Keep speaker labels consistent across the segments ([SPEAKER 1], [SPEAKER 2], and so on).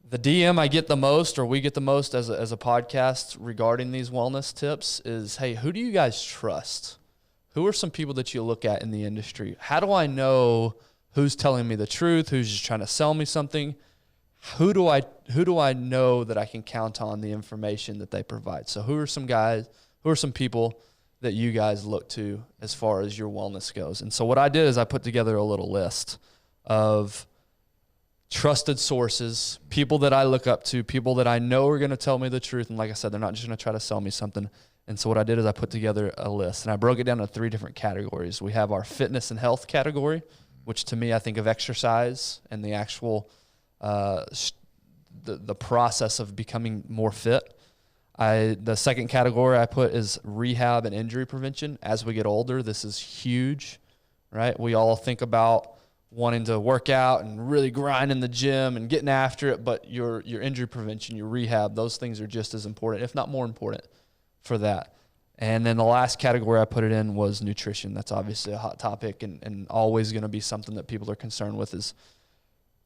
[SPEAKER 1] The DM I get the most, or we get the most as a podcast regarding these wellness tips is, hey, who do you guys trust? Who are some people that you look at in the industry? How do I know who's telling me the truth? Who's just trying to sell me something? Who do I know that I can count on the information that they provide? So who are some people that you guys look to as far as your wellness goes? And so what I did is I put together a little list of trusted sources, people that I look up to, people that I know are going to tell me the truth. And like I said, they're not just going to try to sell me something. And so what I did is I put together a list, and I broke it down into 3 different categories. We have our fitness and health category, which to me, I think of exercise and the actual the process of becoming more fit. The second category I put is rehab and injury prevention. As we get older, this is huge, right? We all think about wanting to work out and really grind in the gym and getting after it, but your injury prevention, your rehab, those things are just as important, if not more important, for that. And then the last category I put it in was nutrition. That's obviously a hot topic and always going to be something that people are concerned with is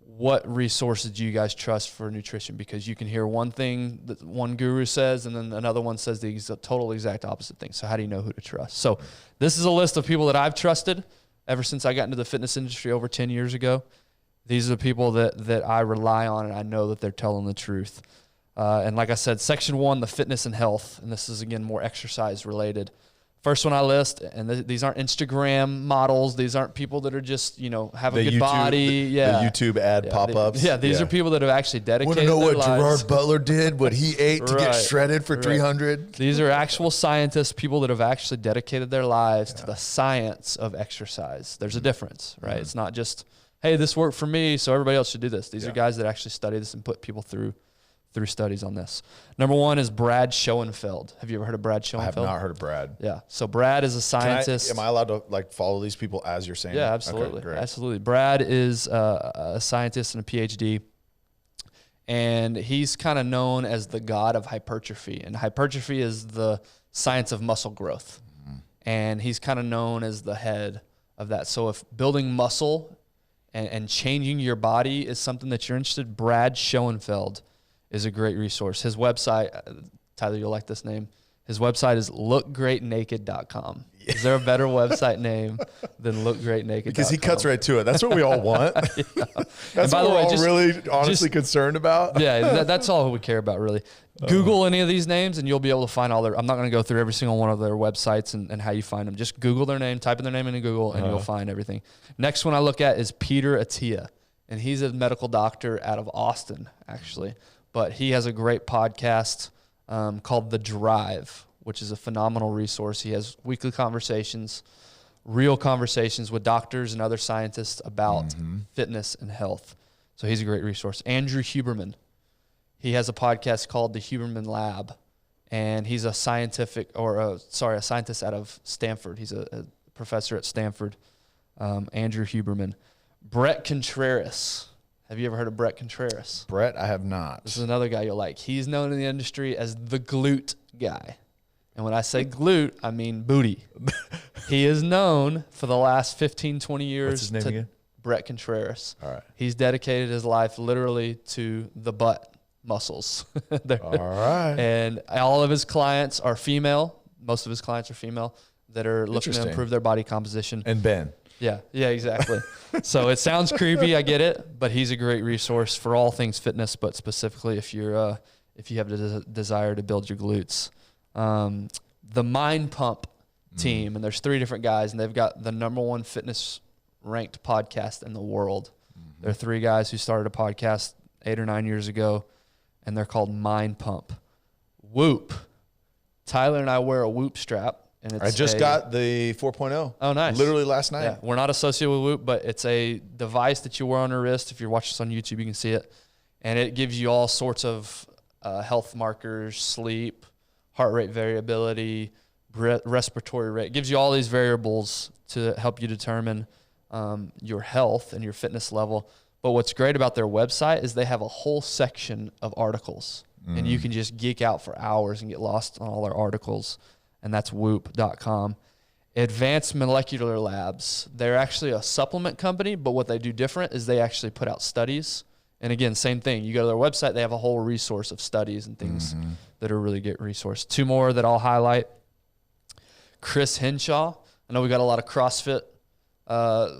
[SPEAKER 1] what resources do you guys trust for nutrition? Because you can hear one thing that one guru says and then another one says the total exact opposite thing. So how do you know who to trust? So this is a list of people that I've trusted ever since I got into the fitness industry over 10 years ago. These are the people that I rely on and I know that they're telling the truth. And like I said, section 1, the fitness and health, and this is, again, more exercise related. First one I list, and these aren't Instagram models. These aren't people that are just, have a good body.
[SPEAKER 2] The YouTube ad pop-ups.
[SPEAKER 1] These are people that have actually dedicated
[SPEAKER 2] their lives. Want to know what
[SPEAKER 1] lives.
[SPEAKER 2] Gerard Butler did, what he ate to get shredded for 300?
[SPEAKER 1] These are actual scientists, people that have actually dedicated their lives to the science of exercise. There's a difference, right? It's not just, hey, this worked for me, so everybody else should do this. These are guys that actually study this and put people through studies on this. Number 1 is Brad Schoenfeld. Have you ever heard of Brad Schoenfeld?
[SPEAKER 2] I have not heard of Brad.
[SPEAKER 1] Yeah. So Brad is a scientist.
[SPEAKER 2] Am I allowed to follow these people as you're saying?
[SPEAKER 1] Yeah, absolutely.
[SPEAKER 2] Okay, great.
[SPEAKER 1] Absolutely. Brad is a scientist and a PhD, and he's kind of known as the god of hypertrophy. And hypertrophy is the science of muscle growth. And he's kind of known as the head of that. So if building muscle and changing your body is something that you're interested in, Brad Schoenfeld is a great resource. His website, Tyler, you'll like this name. His website is lookgreatnaked.com. Is there a better website name than lookgreatnaked.com?
[SPEAKER 2] Because he cuts right to it. That's what we all want. That's what we're all really honestly concerned about.
[SPEAKER 1] Yeah, that's all we care about, really. Google any of these names, and you'll be able to find all their – I'm not going to go through every single one of their websites and how you find them. Just Google their name, type in their name into Google, and you'll find everything. Next one I look at is Peter Attia, and he's a medical doctor out of Austin, actually. But he has a great podcast called The Drive, which is a phenomenal resource. He has weekly conversations, real conversations with doctors and other scientists about fitness and health. So he's a great resource. Andrew Huberman, he has a podcast called The Huberman Lab, and he's a scientist out of Stanford. He's a professor at Stanford, Andrew Huberman. Brett Contreras. Have you ever heard of Brett Contreras?
[SPEAKER 2] Brett, I have not.
[SPEAKER 1] This is another guy you'll like. He's known in the industry as the glute guy. And when I say glute, I mean booty. He is known for the last 15, 20 years.
[SPEAKER 2] What's his name again?
[SPEAKER 1] Brett Contreras.
[SPEAKER 2] All right.
[SPEAKER 1] He's dedicated his life literally to the butt muscles.
[SPEAKER 2] All right.
[SPEAKER 1] And all of his clients are female. Most of his clients are female that are looking to improve their body composition.
[SPEAKER 2] And Ben.
[SPEAKER 1] Yeah, exactly. So it sounds creepy, I get it, but he's a great resource for all things fitness, but specifically if you have a desire to build your glutes. The Mind Pump team, and there's 3 different guys, and they've got the #1 fitness ranked podcast in the world. They're 3 guys who started a podcast 8 or 9 years ago, and they're called Mind Pump. Whoop. Tyler and I wear a Whoop strap. And
[SPEAKER 2] I just got the 4.0.
[SPEAKER 1] Oh, nice.
[SPEAKER 2] Literally last night.
[SPEAKER 1] Yeah, we're not associated with Whoop, but it's a device that you wear on your wrist. If you're watching this on YouTube, you can see it. And it gives you all sorts of health markers, sleep, heart rate variability, respiratory rate. It gives you all these variables to help you determine your health and your fitness level. But what's great about their website is they have a whole section of articles. And you can just geek out for hours and get lost on all their articles. And that's whoop.com. Advanced Molecular Labs. They're actually a supplement company, but what they do different is they actually put out studies And again, same thing. You go to their website, they have a whole resource of studies and things that are really great resource. 2 more that I'll highlight. Chris Henshaw. I know we got a lot of CrossFit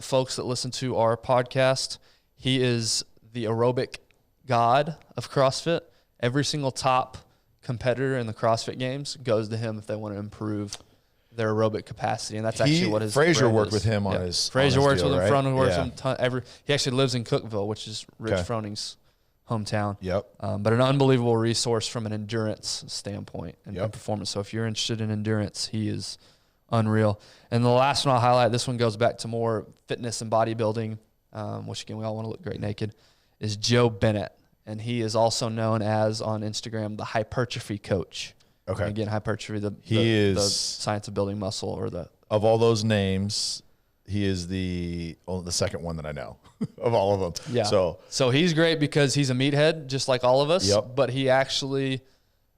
[SPEAKER 1] folks that listen to our podcast. He is the aerobic god of CrossFit. Every single top competitor in the CrossFit games goes to him if they want to improve their aerobic capacity, and that's actually what his
[SPEAKER 2] Fraser
[SPEAKER 1] brand
[SPEAKER 2] worked
[SPEAKER 1] is.
[SPEAKER 2] with him on his
[SPEAKER 1] Fraser works
[SPEAKER 2] deal,
[SPEAKER 1] with him.
[SPEAKER 2] right?
[SPEAKER 1] Froning works with him. He actually lives in Cookeville, which is Rich Froning's hometown.
[SPEAKER 2] Yep.
[SPEAKER 1] But an unbelievable resource from an endurance standpoint and performance. So if you're interested in endurance, he is unreal. And the last one I'll highlight, this one goes back to more fitness and bodybuilding, which again, we all want to look great naked, is Joe Bennett. And he is also known as, on Instagram, the Hypertrophy Coach. Okay. And again, hypertrophy, the science of building muscle, or
[SPEAKER 2] of all those names, he is the second one that I know of all of them.
[SPEAKER 1] Yeah. So he's great because he's a meathead, just like all of us.
[SPEAKER 2] Yep.
[SPEAKER 1] But he actually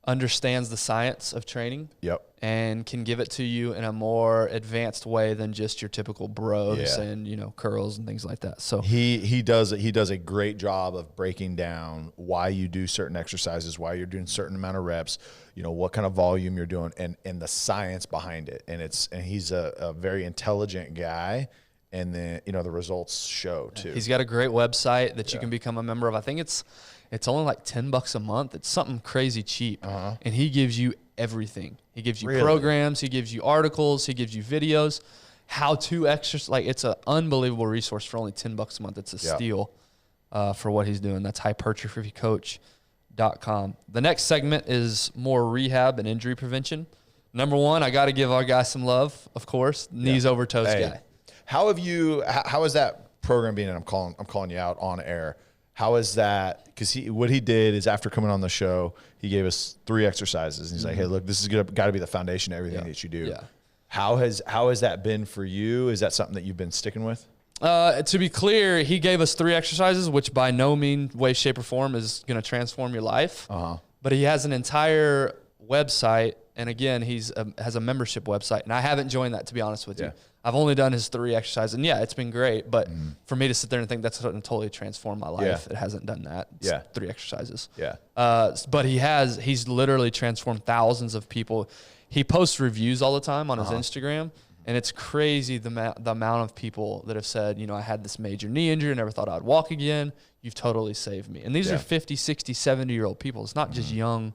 [SPEAKER 1] understands the science of training.
[SPEAKER 2] Yep.
[SPEAKER 1] And can give it to you in a more advanced way than just your typical bros and, curls and things like that. So
[SPEAKER 2] he does a great job of breaking down why you do certain exercises, why you're doing certain amount of reps, what kind of volume you're doing, and the science behind it. And he's a very intelligent guy. And then, the results show too.
[SPEAKER 1] He's got a great website that you can become a member of. I think it's only like $10 a month. It's something crazy cheap. And he gives you everything. He gives you programs, he gives you articles, he gives you videos, how to exercise. Like, it's an unbelievable resource for only $10 a month. It's a steal for what he's doing. That's hypertrophycoach.com. The next segment is more rehab and injury prevention. Number one, I got to give our guy some love, of course. Knees over toes guy.
[SPEAKER 2] How is that program being? And I'm calling you out on air. How is that? Because what he did is, after coming on the show, he gave us 3 exercises, and he's like, "Hey, look, this is got to be the foundation of everything that you do." Yeah. How has that been for you? Is that something that you've been sticking with?
[SPEAKER 1] To be clear, he gave us 3 exercises, which by no means, way, shape, or form is going to transform your life. But he has an entire website, and again, has a membership website, and I haven't joined that, to be honest with you. I've only done his 3 exercises, and it's been great. But for me to sit there and think that's going to totally transform my life, it hasn't done that. It's 3 exercises. But he's literally transformed thousands of people. He posts reviews all the time on his Instagram, and it's crazy the amount of people that have said, I had this major knee injury, never thought I'd walk again. You've totally saved me. And these are 50, 60, 70-year-old people. It's not just young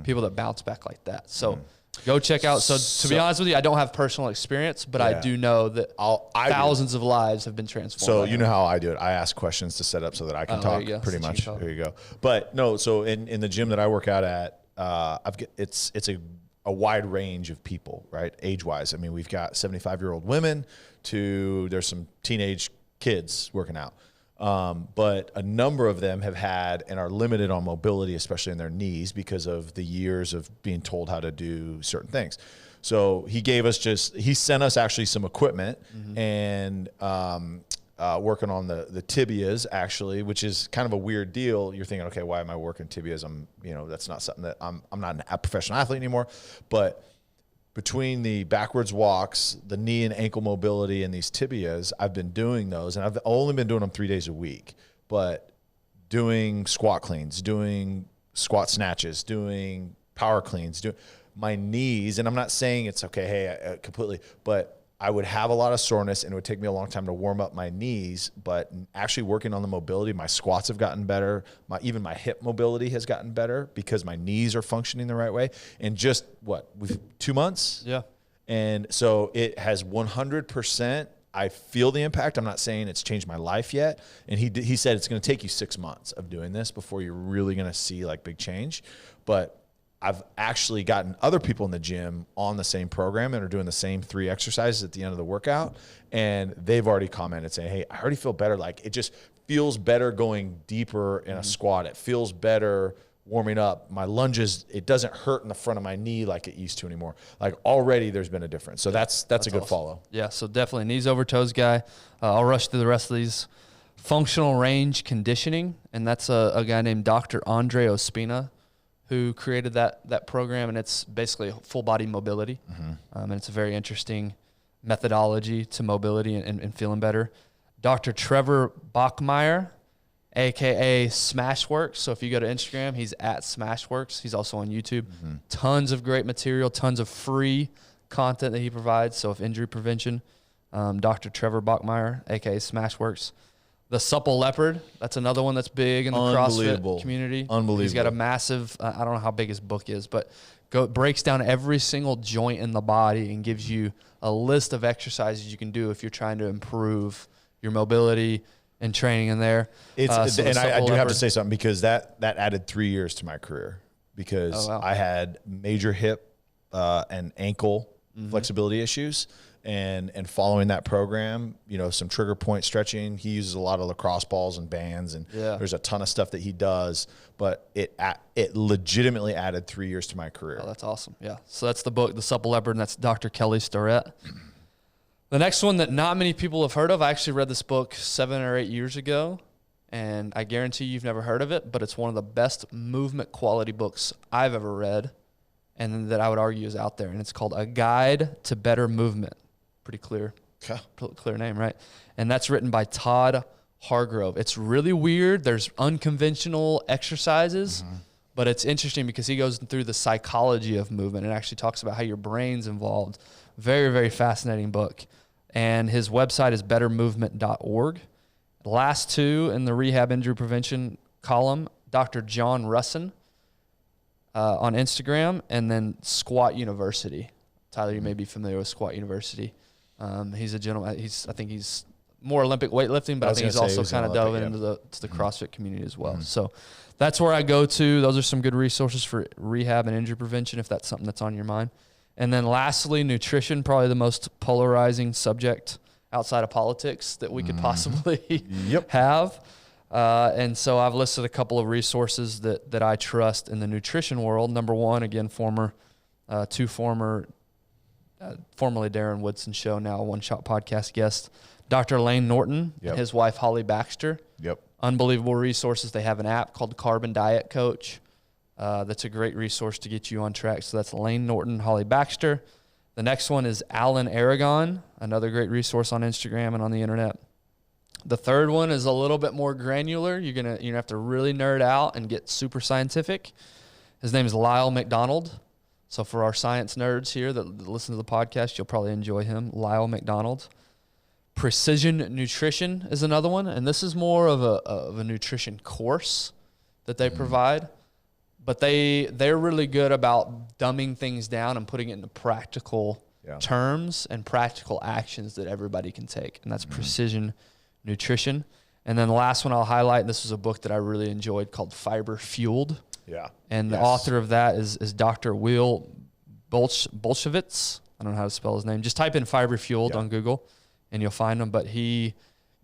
[SPEAKER 1] people that bounce back like that. So go check out. So to be honest with you, I don't have personal experience, but I do know that thousands of lives have been transformed. So
[SPEAKER 2] you know how I do it. I ask questions to set up so that I can talk pretty much. Here you go. But no, so in the gym that I work out at, it's a wide range of people, right? Age-wise. I mean, we've got 75-year-old women to there's some teenage kids working out. But a number of them have had and are limited on mobility, especially in their knees, because of the years of being told how to do certain things. So he sent us actually some equipment and working on the tibias, actually, which is kind of a weird deal. You're thinking, okay, why am I working tibias? That's not something that I'm not a professional athlete anymore. But between the backwards walks, the knee and ankle mobility, and these tibias, I've been doing those, and I've only been doing them 3 days a week. But doing squat cleans, doing squat snatches, doing power cleans, doing my knees, and I'm not saying it's okay, completely, but I would have a lot of soreness, and it would take me a long time to warm up my knees. But actually working on the mobility, my squats have gotten better. Even my hip mobility has gotten better because my knees are functioning the right way. And just 2 months?
[SPEAKER 1] Yeah.
[SPEAKER 2] And so it has 100%. I feel the impact. I'm not saying it's changed my life yet. And he said it's going to take you 6 months of doing this before you're really going to see like big change. But I've actually gotten other people in the gym on the same program and are doing the same 3 exercises at the end of the workout. And they've already commented saying, hey, I already feel better. Like, it just feels better going deeper in a squat. It feels better warming up. My lunges, it doesn't hurt in the front of my knee like it used to anymore. Like, already there's been a difference. So that's a good follow. Yeah, so definitely knees over toes guy. I'll rush through the rest of these. Functional range conditioning, and that's a guy named Dr. Andre Ospina, who created that program, and it's basically full body mobility. And it's a very interesting methodology to mobility and feeling better. Dr. Trevor Bachmeyer
[SPEAKER 1] AKA Smashworks. So if you go to Instagram, he's at Smashworks. He's also on YouTube. Tons of great material, tons of free content that he provides. So if injury prevention, Dr. Trevor Bachmeyer, AKA Smashworks. The Supple Leopard, that's another one that's big in the CrossFit community.
[SPEAKER 2] Unbelievable.
[SPEAKER 1] He's got a massive, I don't know how big his book is, but breaks down every single joint in the body and gives you a list of exercises you can do if you're trying to improve your mobility and training in there.
[SPEAKER 2] And I do have to say something, because that added 3 years to my career, because I had major hip and ankle flexibility issues. And following that program, some trigger point stretching. He uses a lot of lacrosse balls and bands, and there's a ton of stuff that he does. But it legitimately added 3 years to my career.
[SPEAKER 1] Oh, that's awesome. Yeah. So that's the book, The Supple Leopard, and that's Dr. Kelly Starrett. The next one that not many people have heard of, I actually read this book 7 or 8 years ago, and I guarantee you've never heard of it, but it's one of the best movement quality books I've ever read, and that I would argue is out there. And it's called A Guide to Better Movement. Pretty clear name, right? And that's written by Todd Hargrove. It's really weird. There's unconventional exercises, but it's interesting because he goes through the psychology of movement and actually talks about how your brain's involved. Very, very fascinating book. And his website is bettermovement.org. The last two in the rehab injury prevention column, Dr. John Russin on Instagram, and then Squat University. Tyler, you may be familiar with Squat University. He's a gentleman. I think he's more Olympic weightlifting, but I think he's also kind of dove into the CrossFit community as well. So that's where I go to. Those are some good resources for rehab and injury prevention, if that's something that's on your mind. And then lastly, nutrition, probably the most polarizing subject outside of politics that we could possibly have. And so I've listed a couple of resources that I trust in the nutrition world. Number one, again, formerly Darren Woodson show, now a One Shot podcast guest, Dr. Lane Norton, and his wife, Holly Baxter. Unbelievable resources. They have an app called Carbon Diet Coach. That's a great resource to get you on track. So that's Lane Norton, Holly Baxter. The next one is Alan Aragon, another great resource on Instagram and on the internet. The third one is a little bit more granular. You're gonna have to really nerd out and get super scientific. His name is Lyle Mcdonald. So for our science nerds here that listen to the podcast, you'll probably enjoy him, Lyle Mcdonald. Precision Nutrition is another one, and this is more of a nutrition course that they provide. But they're really good about dumbing things down and putting it into practical terms and practical actions that everybody can take, and that's Precision Nutrition. And then the last one I'll highlight, and this was a book that I really enjoyed called Fiber Fueled. And the author of that is Dr. Will Bolshevitz. I don't know how to spell his name. Just type in Fiber Fueled on Google and you'll find him. But he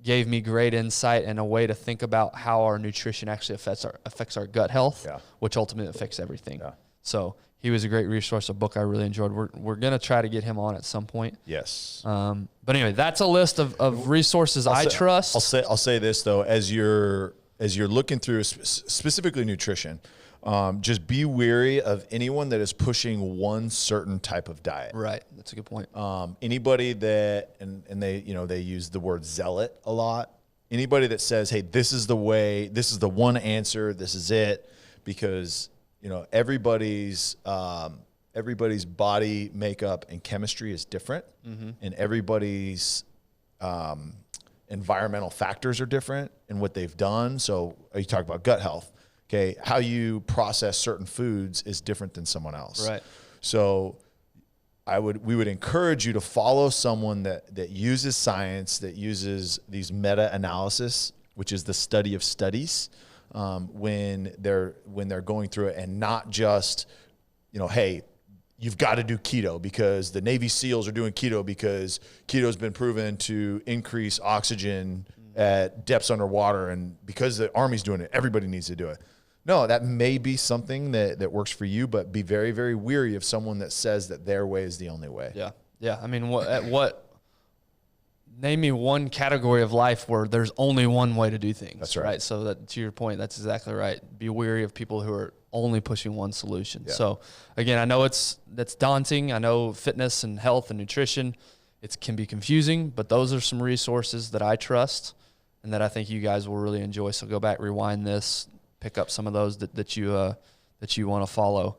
[SPEAKER 1] gave me great insight and a way to think about how our nutrition actually affects our gut health, which ultimately affects everything. So he was a great resource, a book I really enjoyed. We're going to try to get him on at some point. But anyway, that's a list of resources I trust.
[SPEAKER 2] I'll say this though, as you're looking through specifically nutrition, just be wary of anyone that is pushing one certain type of diet.
[SPEAKER 1] Right. That's a good point.
[SPEAKER 2] Anybody that, and they use the word zealot a lot. Anybody that says, hey, this is the way, this is the one answer, this is it, because, everybody's body makeup and chemistry is different, and everybody's environmental factors are different in what they've done. So you talk about gut health. Okay, how you process certain foods is different than someone else.
[SPEAKER 1] Right.
[SPEAKER 2] So we would encourage you to follow someone that uses science, that uses these meta-analysis, which is the study of studies, when they're going through it, and not just, hey, you've got to do keto because the Navy SEALs are doing keto because keto's been proven to increase oxygen at depths underwater, and because the Army's doing it, everybody needs to do it. No, that may be something that works for you, but be very, very weary of someone that says that their way is the only way.
[SPEAKER 1] Yeah. I mean, name me one category of life where there's only one way to do things.
[SPEAKER 2] That's right.
[SPEAKER 1] So that, to your point, that's exactly right. Be wary of people who are only pushing one solution. So again, I know that's daunting. I know fitness and health and nutrition, it can be confusing, but those are some resources that I trust and that I think you guys will really enjoy. So go back, rewind this, pick up some of those that you want to follow.